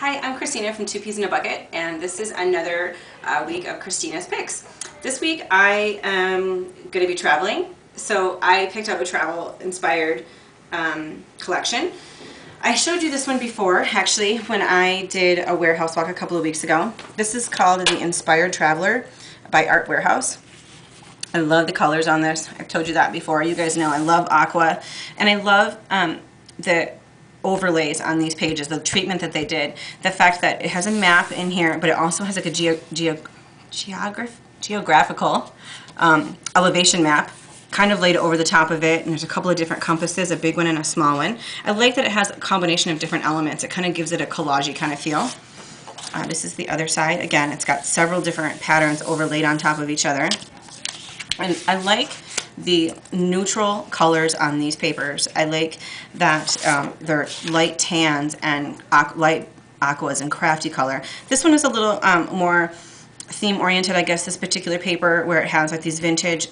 Hi, I'm Kristina from Two Peas in a Bucket, and this is another week of Kristina's Picks. This week I am going to be traveling, so I picked up a travel-inspired collection. I showed you this one before, actually, when I did a warehouse walk a couple of weeks ago. This is called The Inspired Traveler by Art Warehouse. I love the colors on this. I've told you that before. You guys know I love aqua, and I love the overlays on these pages, the treatment that they did, the fact that it has a map in here, but it also has like a geographical elevation map kind of laid over the top of it, and there's a couple of different compasses, a big one and a small one. I like that it has a combination of different elements. It kind of gives it a collage-y kind of feel. This is the other side. Again, it's got several different patterns overlaid on top of each other. And I like the neutral colors on these papers. I like that they're light tans and light aquas and crafty color. This one is a little more theme oriented, I guess, this particular paper, where it has like these vintage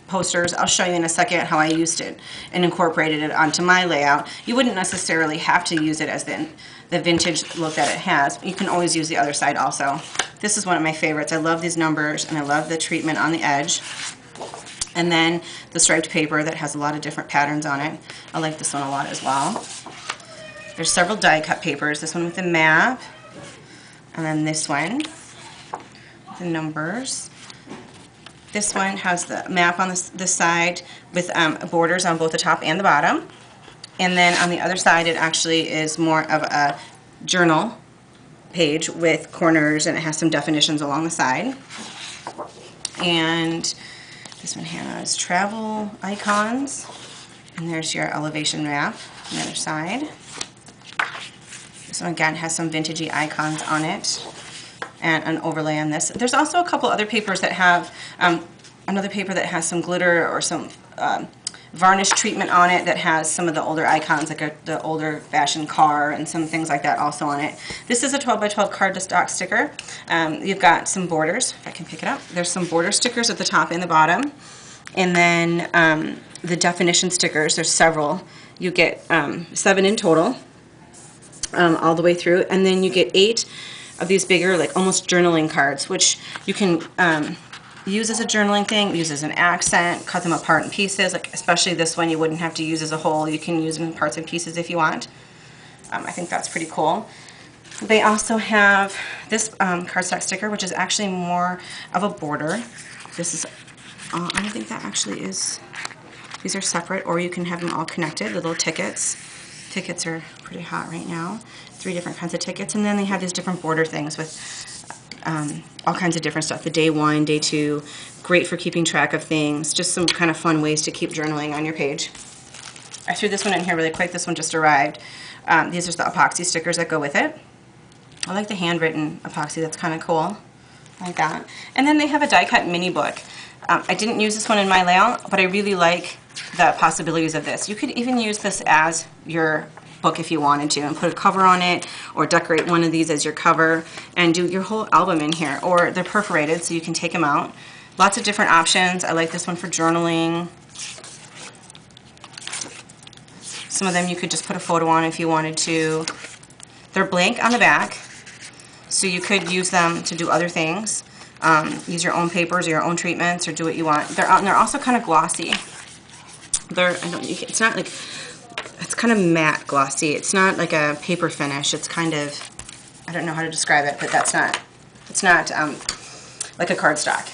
posters. I'll show you in a second how I used it and incorporated it onto my layout. You wouldn't necessarily have to use it as the vintage look that it has. You can always use the other side also. This is one of my favorites. I love these numbers and I love the treatment on the edge. And then the striped paper that has a lot of different patterns on it. I like this one a lot as well. There's several die cut papers. This one with the map, and then this one with the numbers. This one has the map on this side with borders on both the top and the bottom. And then on the other side it actually is more of a journal page with corners, and it has some definitions along the side. And this one has travel icons, and there's your elevation map on the other side. This one again has some vintagey icons on it and an overlay on this. There's also a couple other papers that have another paper that has some glitter or some varnish treatment on it that has some of the older icons, like the older fashioned car and some things like that also on it. This is a 12 by 12 card to stock sticker. You've got some borders, if I can pick it up. There's some border stickers at the top and the bottom. And then the definition stickers, there's several. You get 7 in total all the way through. And then you get 8 of these bigger, like almost journaling cards, which you can use as a journaling thing, use as an accent, cut them apart in pieces, like especially this one you wouldn't have to use as a whole. You can use them in parts and pieces if you want. I think that's pretty cool. They also have this cardstock sticker, which is actually more of a border. This is, I don't think that actually is, these are separate, or you can have them all connected, little tickets. Tickets are pretty hot right now. 3 different kinds of tickets, and then they have these different border things with all kinds of different stuff. The day 1, day 2, great for keeping track of things. Just some kind of fun ways to keep journaling on your page. I threw this one in here really quick. This one just arrived. These are the epoxy stickers that go with it. I like the handwritten epoxy. That's kind of cool. I like that. And then they have a die cut mini book. I didn't use this one in my layout, but I really like the possibilities of this. You could even use this as your book if you wanted to, and put a cover on it, or decorate one of these as your cover and do your whole album in here. Or they're perforated so you can take them out. Lots of different options. I like this one for journaling. Some of them you could just put a photo on if you wanted to. They're blank on the back, so you could use them to do other things. Use your own papers or your own treatments, or do what you want. They're also kind of glossy. It's not like, it's kind of matte glossy. It's not like a paper finish. It's kind of, I don't know how to describe it, but it's not like a cardstock.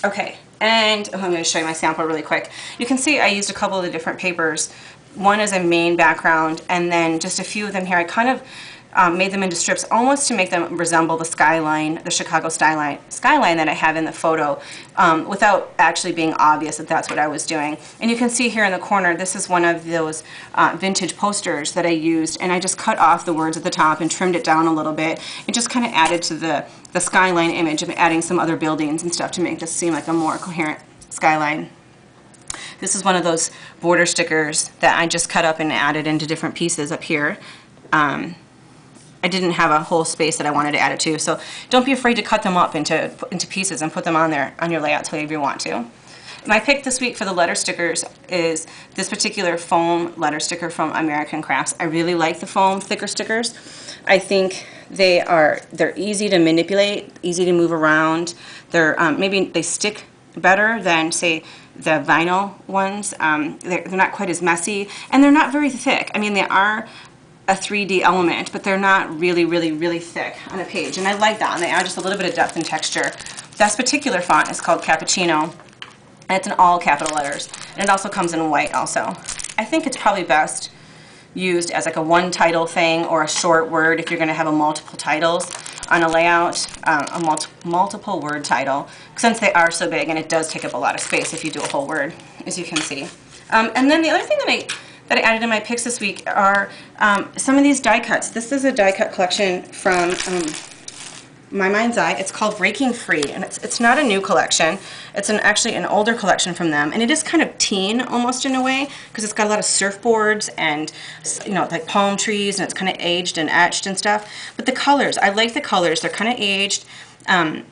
Okay, and I'm going to show you my sample really quick. You can see I used a couple of the different papers. One is a main background, and then just a few of them here. I kind of made them into strips almost to make them resemble the skyline, the Chicago skyline that I have in the photo, without actually being obvious that that's what I was doing. And you can see here in the corner, this is one of those vintage posters that I used, and I just cut off the words at the top and trimmed it down a little bit. It just kind of added to the skyline image of adding some other buildings and stuff to make this seem like a more coherent skyline. This is one of those border stickers that I just cut up and added into different pieces up here. I didn't have a whole space that I wanted to add it to, so don't be afraid to cut them up into pieces and put them on there on your layout however you want to. My pick this week for the letter stickers is this particular foam letter sticker from American Crafts. I really like the foam thicker stickers. I think they're easy to manipulate, easy to move around. They're maybe they stick better than, say, the vinyl ones. They're not quite as messy, and they're not very thick. I mean, they are a 3D element, but they're not really, really, really thick on a page, and I like that, and they add just a little bit of depth and texture. This particular font is called Cappuccino, and it's in all capital letters, and it also comes in white also. I think it's probably best used as like a one title thing or a short word if you're going to have a multiple titles on a layout, multiple word title, since they are so big, and it does take up a lot of space if you do a whole word, as you can see. And then the other thing that I added in my picks this week are some of these die cuts. This is a die cut collection from My Mind's Eye. It's called Breaking Free, and it's not a new collection. It's actually an older collection from them, and it is kind of teen almost in a way, because it's got a lot of surfboards and, you know, like palm trees, and it's kind of aged and etched and stuff. But the colors, I like the colors. They're kind of aged, and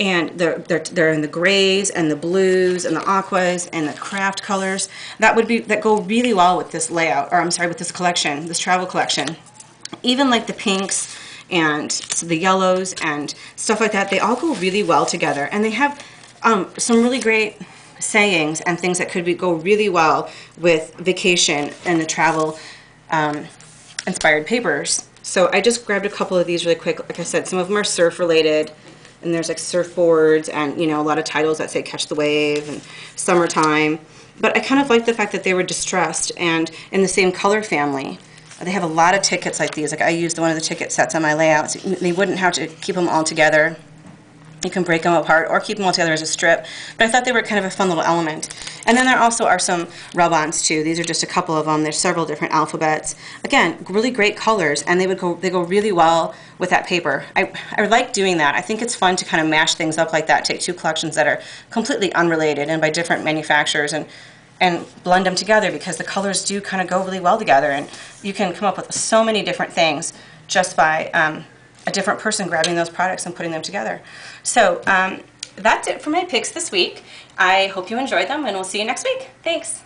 they're in the grays and the blues and the aquas and the craft colors that go really well with this layout, or I'm sorry, with this collection, this travel collection. Even like the pinks and the yellows and stuff like that, they all go really well together, and they have some really great sayings and things that could go really well with vacation and the travel inspired papers. So I just grabbed a couple of these really quick. Like I said, some of them are surf related, and there's like surfboards and, you know, a lot of titles that say Catch the Wave and Summertime. But I kind of like the fact that they were distressed and in the same color family. They have a lot of tickets like these. Like I used one of the ticket sets on my layouts. They wouldn't have to keep them all together. You can break them apart or keep them all together as a strip. But I thought they were kind of a fun little element. And then there also are some rub-ons too. These are just a couple of them. There's several different alphabets. Again, really great colors, and they go really well with that paper. I like doing that. I think it's fun to kind of mash things up like that. Take two collections that are completely unrelated and by different manufacturers and blend them together, because the colors do kind of go really well together, and you can come up with so many different things just by a different person grabbing those products and putting them together. So that's it for my picks this week. I hope you enjoyed them, and we'll see you next week. Thanks.